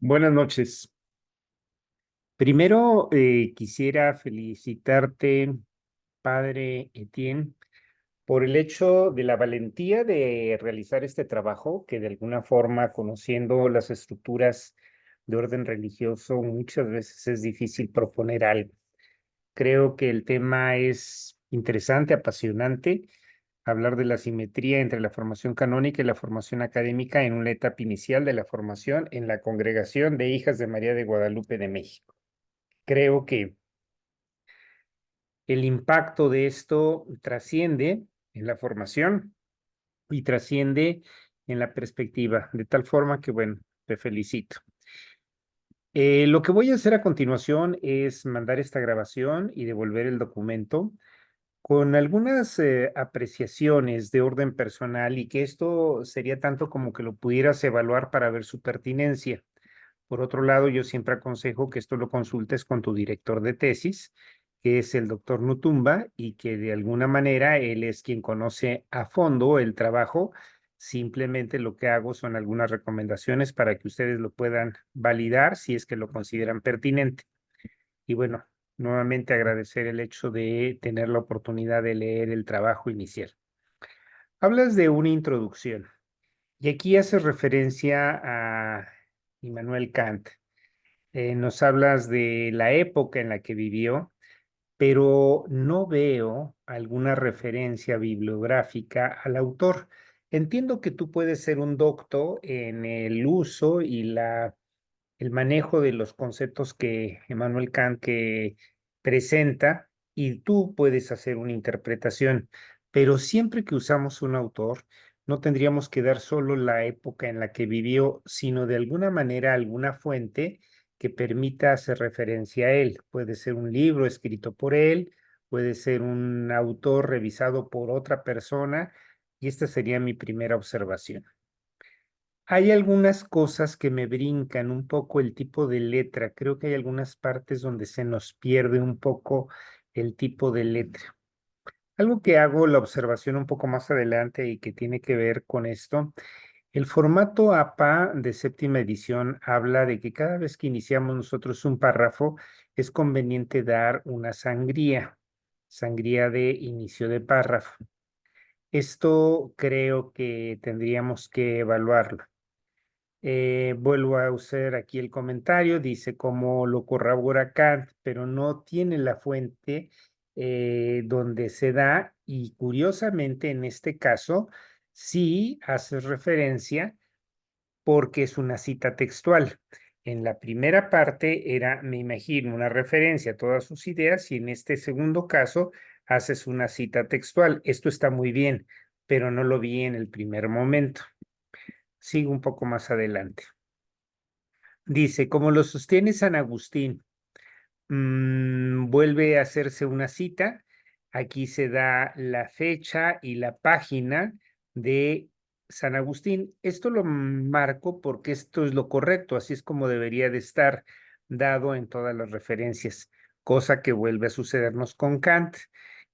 Buenas noches. Primero, quisiera felicitarte, padre Etienne, por el hecho de la valentía de realizar este trabajo, que de alguna forma, conociendo las estructuras de orden religioso, muchas veces es difícil proponer algo. Creo que el tema es interesante, apasionante, hablar de la simetría entre la formación canónica y la formación académica en una etapa inicial de la formación en la Congregación de Hijas de María de Guadalupe de México. Creo que el impacto de esto trasciende en la formación y trasciende en la perspectiva, de tal forma que, bueno, te felicito. Lo que voy a hacer a continuación es mandar esta grabación y devolver el documento con algunas apreciaciones de orden personal, y que esto sería tanto como que lo pudieras evaluar para ver su pertinencia. Por otro lado, yo siempre aconsejo que esto lo consultes con tu director de tesis, que es el doctor Nutumba, y que de alguna manera él es quien conoce a fondo el trabajo. Simplemente lo que hago son algunas recomendaciones para que ustedes lo puedan validar si es que lo consideran pertinente. Y bueno, nuevamente agradecer el hecho de tener la oportunidad de leer el trabajo inicial. Hablas de una introducción y aquí haces referencia a Immanuel Kant. Nos hablas de la época en la que vivió, pero no veo alguna referencia bibliográfica al autor. Entiendo que tú puedes ser un docto en el uso y el manejo de los conceptos que Immanuel Kant que presenta, y tú puedes hacer una interpretación, pero siempre que usamos un autor, no tendríamos que dar solo la época en la que vivió, sino de alguna manera alguna fuente que permita hacer referencia a él. Puede ser un libro escrito por él, puede ser un autor revisado por otra persona, y esta sería mi primera observación. Hay algunas cosas que me brincan un poco el tipo de letra. Creo que hay algunas partes donde se nos pierde un poco el tipo de letra. Algo que hago la observación un poco más adelante y que tiene que ver con esto, el formato APA de séptima edición habla de que cada vez que iniciamos nosotros un párrafo es conveniente dar una sangría de inicio de párrafo. Esto creo que tendríamos que evaluarlo. Vuelvo a usar aquí el comentario, dice como lo corrobora Kant, pero no tiene la fuente donde se da, y curiosamente en este caso sí hace referencia porque es una cita textual. En la primera parte era, me imagino, una referencia a todas sus ideas, y en este segundo caso haces una cita textual. Esto está muy bien, pero no lo vi en el primer momento. Sigo un poco más adelante. Dice, como lo sostiene San Agustín, vuelve a hacerse una cita. Aquí se da la fecha y la página de San Agustín. Esto lo marco porque esto es lo correcto, así es como debería de estar dado en todas las referencias, cosa que vuelve a sucedernos con Kant,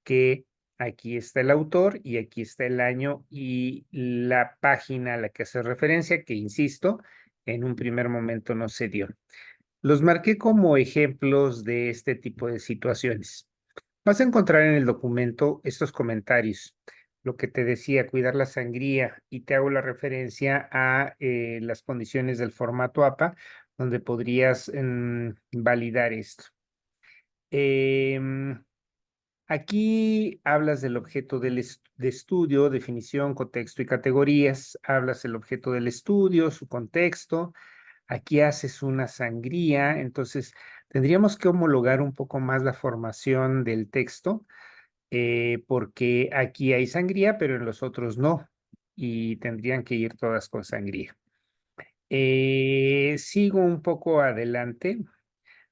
que aquí está el autor y aquí está el año y la página a la que hace referencia, que insisto, en un primer momento no se dio. Los marqué como ejemplos de este tipo de situaciones. Vas a encontrar en el documento estos comentarios, lo que te decía, cuidar la sangría, y te hago la referencia a las condiciones del formato APA, donde podrías validar esto. Em, Aquí hablas del objeto de estudio, definición, contexto y categorías. Hablas del objeto del estudio, su contexto. Aquí haces una sangría, entonces tendríamos que homologar un poco más la formación del texto, porque aquí hay sangría, pero en los otros no, y tendrían que ir todas con sangría. Sigo un poco adelante.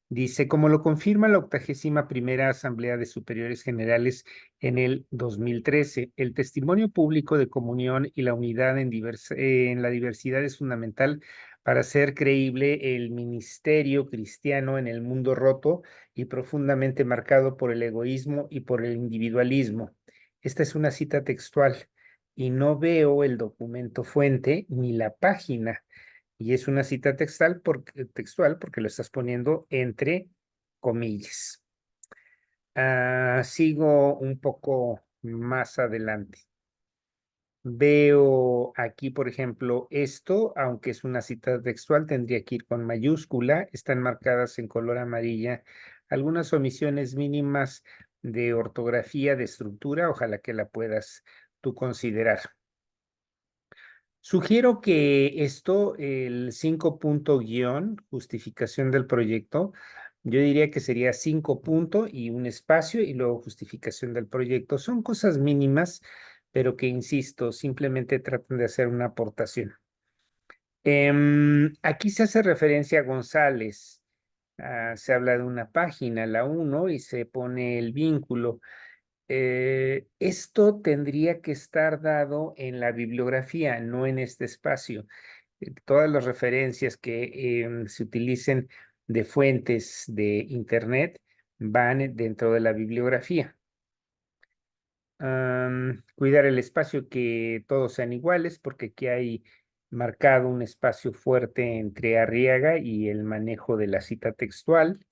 Dice, como lo confirma la 81ª Asamblea de Superiores Generales en el 2013, el testimonio público de comunión y la unidad en la diversidad es fundamental para hacer creíble el ministerio cristiano en el mundo roto y profundamente marcado por el egoísmo y por el individualismo. Esta es una cita textual y no veo el documento fuente ni la página. Y es una cita textual porque lo estás poniendo entre comillas. Sigo un poco más adelante. Veo aquí, por ejemplo, esto, aunque es una cita textual, tendría que ir con mayúscula. Están marcadas en color amarilla algunas omisiones mínimas de ortografía, de estructura. Ojalá que la puedas tú considerar. Sugiero que esto, el 5 punto guión, justificación del proyecto, yo diría que sería 5 punto y un espacio y luego justificación del proyecto. Son cosas mínimas, pero que, insisto, simplemente tratan de hacer una aportación. Aquí se hace referencia a González. Se habla de una página, la 1, y se pone el vínculo. Esto tendría que estar dado en la bibliografía, no en este espacio. Todas las referencias que se utilicen de fuentes de Internet van dentro de la bibliografía. Cuidar el espacio, que todos sean iguales, porque aquí hay marcado un espacio fuerte entre Arriaga y el manejo de la cita textual.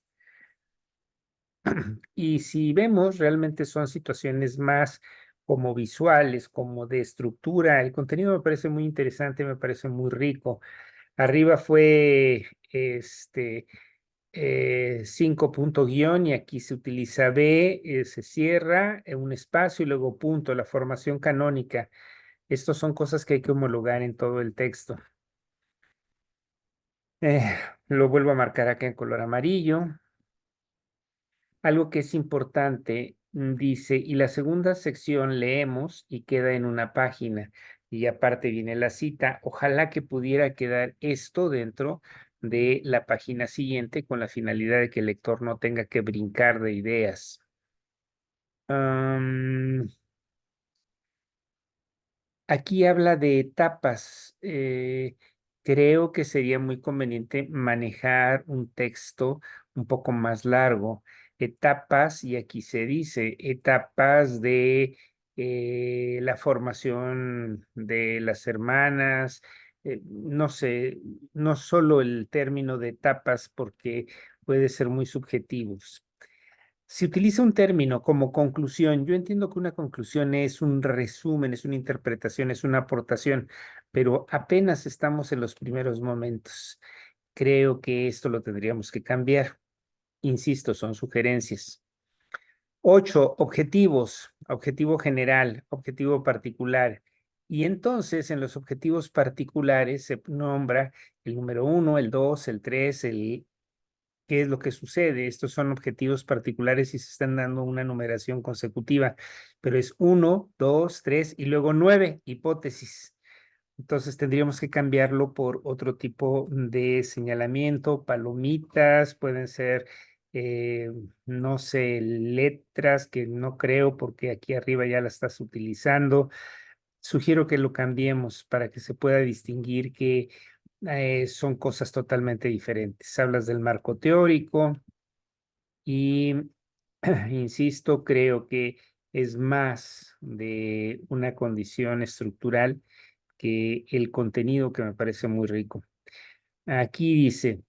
Y si vemos, realmente son situaciones más como visuales, como de estructura. El contenido me parece muy interesante, me parece muy rico. Arriba fue 5 punto guión y aquí se utiliza B, se cierra un espacio y luego punto, la formación canónica. Estos son cosas que hay que homologar en todo el texto. Eh, lo vuelvo a marcar acá en color amarillo. Algo que es importante, dice, y la segunda sección leemos y queda en una página, y aparte viene la cita. Ojalá que pudiera quedar esto dentro de la página siguiente con la finalidad de que el lector no tenga que brincar de ideas. Aquí habla de etapas. Creo que sería muy conveniente manejar un texto un poco más largo. Etapas, y aquí se dice, etapas de la formación de las hermanas. No sé, no solo el término de etapas, porque puede ser muy subjetivo. Se utiliza un término como conclusión. Yo entiendo que una conclusión es un resumen, es una interpretación, es una aportación, pero apenas estamos en los primeros momentos. Creo que esto lo tendríamos que cambiar. Insisto, son sugerencias. 8, objetivos. Objetivo general, objetivo particular. Y entonces en los objetivos particulares se nombra el número 1, el 2, el 3, ¿qué es lo que sucede? Estos son objetivos particulares y se están dando una numeración consecutiva, pero es 1, 2, 3 y luego 9, hipótesis. Entonces tendríamos que cambiarlo por otro tipo de señalamiento, palomitas, pueden ser, no sé, letras, que no creo porque aquí arriba ya la estás utilizando. Sugiero que lo cambiemos para que se pueda distinguir que son cosas totalmente diferentes. Hablas del marco teórico y, insisto, creo que es más de una condición estructural que el contenido, que me parece muy rico. Aquí dice,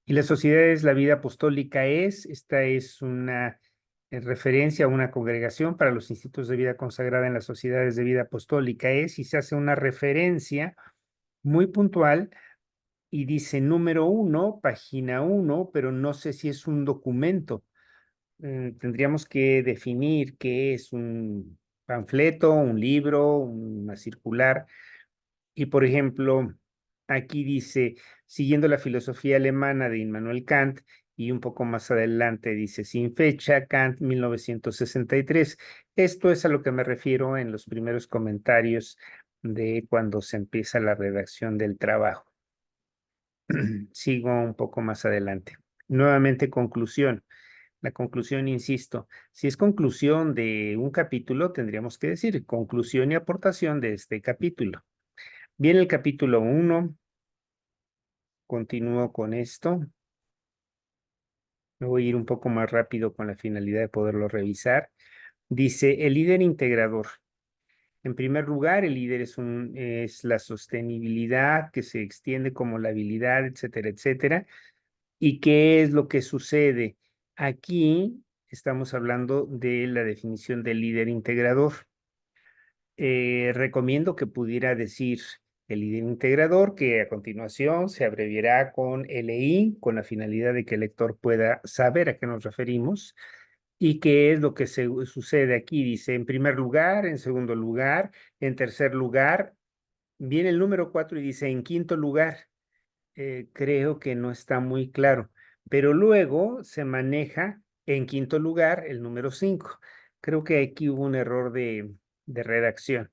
y las sociedades, la vida apostólica esta es una referencia a una congregación para los institutos de vida consagrada en las sociedades de vida apostólica y se hace una referencia muy puntual y dice número 1, página 1, pero no sé si es un documento. Tendríamos que definir qué es un panfleto, un libro, una circular. Y por ejemplo, aquí dice, siguiendo la filosofía alemana de Immanuel Kant, y un poco más adelante dice, sin fecha, Kant 1963. Esto es a lo que me refiero en los primeros comentarios de cuando se empieza la redacción del trabajo. Sigo un poco más adelante. Nuevamente, conclusión. La conclusión, insisto, si es conclusión de un capítulo, tendríamos que decir conclusión y aportación de este capítulo. Viene el capítulo 1, continúo con esto. Me voy a ir un poco más rápido con la finalidad de poderlo revisar. Dice, el líder integrador. En primer lugar, el líder es la sostenibilidad que se extiende como la habilidad, etcétera, etcétera. ¿Y qué es lo que sucede? Aquí estamos hablando de la definición del líder integrador. Recomiendo que pudiera decir el líder integrador, que a continuación se abreviará con LI, con la finalidad de que el lector pueda saber a qué nos referimos. ¿Y qué es lo que sucede aquí? Dice, en primer lugar, en segundo lugar, en tercer lugar, viene el número 4 y dice, en quinto lugar. Creo que no está muy claro, pero luego se maneja en quinto lugar el número 5. Creo que aquí hubo un error de redacción.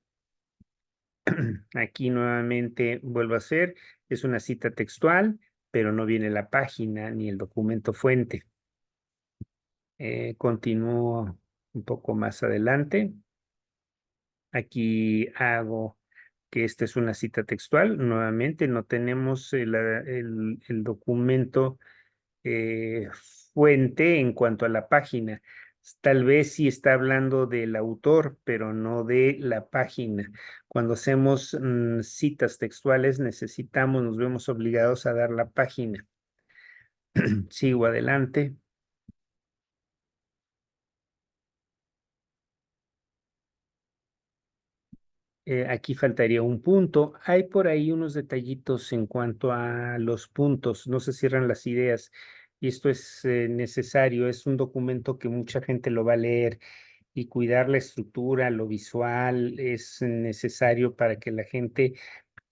Aquí nuevamente vuelvo a hacer, es una cita textual, pero no viene la página ni el documento fuente. Continúo un poco más adelante. Aquí hago que esta es una cita textual. Nuevamente no tenemos el documento eh, fuente en cuanto a la página. Tal vez sí está hablando del autor, pero no de la página. Cuando hacemos citas textuales, nos vemos obligados a dar la página. Sigo adelante. Aquí faltaría un punto. Hay por ahí unos detallitos en cuanto a los puntos. No se cierran las ideas. Y esto es necesario. Es un documento que mucha gente lo va a leer y cuidar la estructura, lo visual, es necesario para que la gente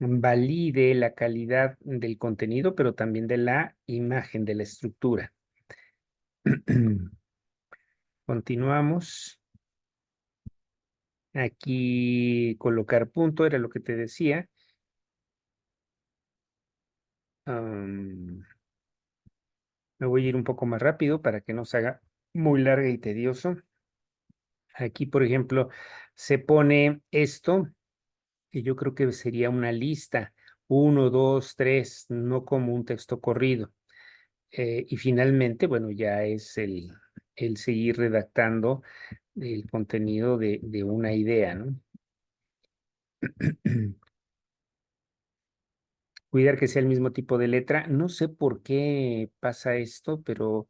valide la calidad del contenido, pero también de la imagen, de la estructura. Continuamos. Aquí colocar punto era lo que te decía. Am, Me voy a ir un poco más rápido para que no se haga muy larga y tedioso. Aquí, por ejemplo, se pone esto, que yo creo que sería una lista, uno, dos, tres, no como un texto corrido. Y finalmente, bueno, ya es el seguir redactando el contenido de una idea, ¿no? Cuidar que sea el mismo tipo de letra. No sé por qué pasa esto, pero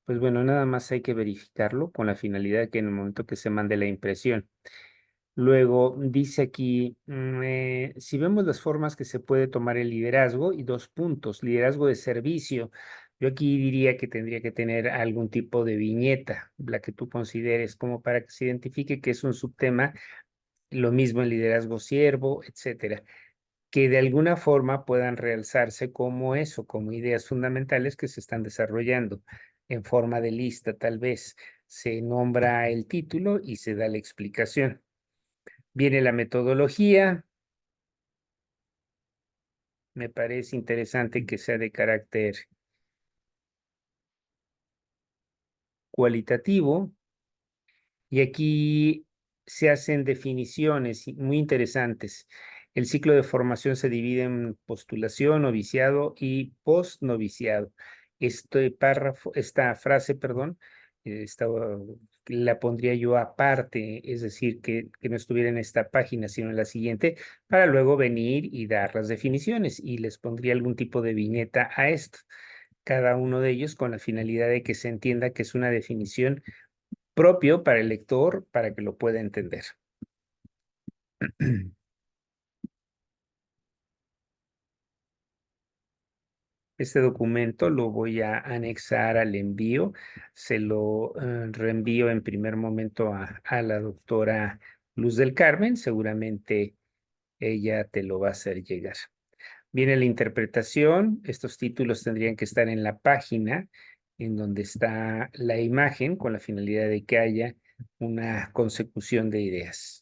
pues bueno, nada más hay que verificarlo con la finalidad de que en el momento que se mande la impresión. Luego dice aquí, si vemos las formas que se puede tomar el liderazgo y dos puntos, liderazgo de servicio. Yo aquí diría que tendría que tener algún tipo de viñeta, la que tú consideres, como para que se identifique que es un subtema, lo mismo el liderazgo siervo, etcétera, que de alguna forma puedan realzarse como eso, como ideas fundamentales que se están desarrollando en forma de lista, tal vez. Se nombra el título y se da la explicación. Viene la metodología. Me parece interesante que sea de carácter cualitativo. Y aquí se hacen definiciones muy interesantes. El ciclo de formación se divide en postulación, noviciado y postnoviciado. Este párrafo, esta frase, perdón, la pondría yo aparte, es decir, que no estuviera en esta página, sino en la siguiente, para luego venir y dar las definiciones y les pondría algún tipo de viñeta a esto. Cada uno de ellos con la finalidad de que se entienda que es una definición propio para el lector para que lo pueda entender. Este documento lo voy a anexar al envío, se lo reenvío en primer momento a la doctora Luz del Carmen, seguramente ella te lo va a hacer llegar. Viene la interpretación, estos títulos tendrían que estar en la página en donde está la imagen con la finalidad de que haya una consecución de ideas.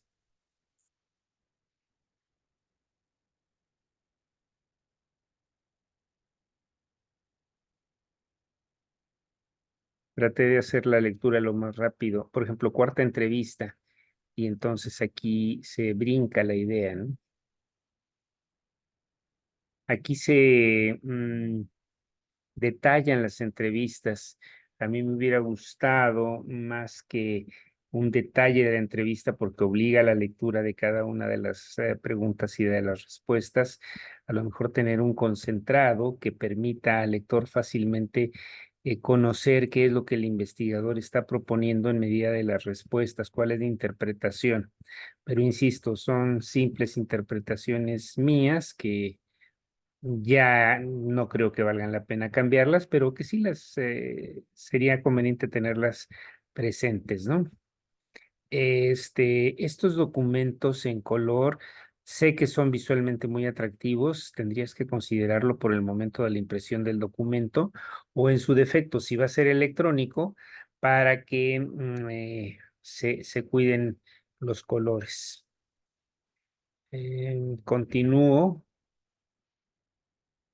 Traté de hacer la lectura lo más rápido. Por ejemplo, cuarta entrevista, y entonces aquí se brinca la idea, ¿no? Aquí se detallan las entrevistas. A mí me hubiera gustado más que un detalle de la entrevista porque obliga a la lectura de cada una de las preguntas y de las respuestas. A lo mejor tener un concentrado que permita al lector fácilmente conocer qué es lo que el investigador está proponiendo en medida de las respuestas, cuál es la interpretación. Pero insisto, son simples interpretaciones mías que ya no creo que valgan la pena cambiarlas, pero que sí las sería conveniente tenerlas presentes, ¿no? Estos documentos en color, sé que son visualmente muy atractivos, tendrías que considerarlo por el momento de la impresión del documento o en su defecto, si va a ser electrónico, para que se cuiden los colores. Continúo.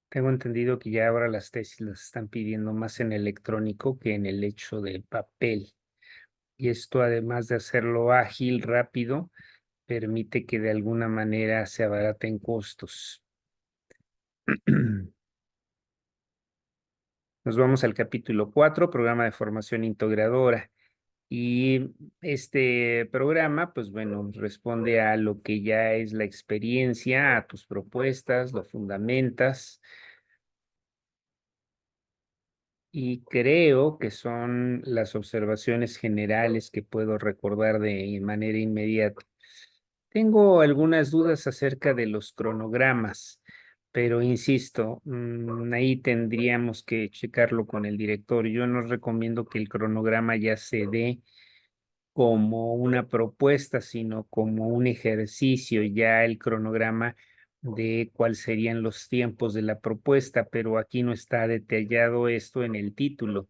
Tengo entendido que ya ahora las tesis las están pidiendo más en electrónico que en el hecho de papel. Y esto, además de hacerlo ágil, rápido, permite que de alguna manera se abaraten costos. Nos vamos al capítulo 4, programa de formación integradora. Y este programa, pues bueno, responde a lo que ya es la experiencia, a tus propuestas, lo fundamentas. Y creo que son las observaciones generales que puedo recordar de manera inmediata. Tengo algunas dudas acerca de los cronogramas, pero insisto, ahí tendríamos que checarlo con el director. Yo no recomiendo que el cronograma ya se dé como una propuesta, sino como un ejercicio, ya el cronograma de cuáles serían los tiempos de la propuesta, pero aquí no está detallado esto en el título.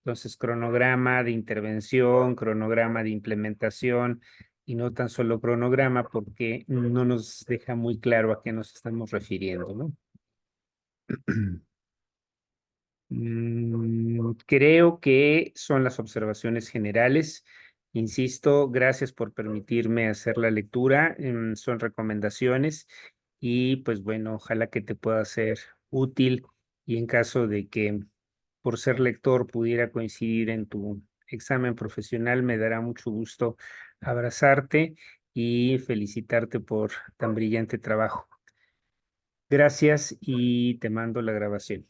Entonces, cronograma de intervención, cronograma de implementación y no tan solo cronograma porque no nos deja muy claro a qué nos estamos refiriendo, ¿no? Creo que son las observaciones generales. Insisto, gracias por permitirme hacer la lectura. Son recomendaciones y pues bueno, ojalá que te pueda ser útil y en caso de que por ser lector pudiera coincidir en tu examen profesional, me dará mucho gusto abrazarte y felicitarte por tan brillante trabajo. Gracias y te mando la grabación.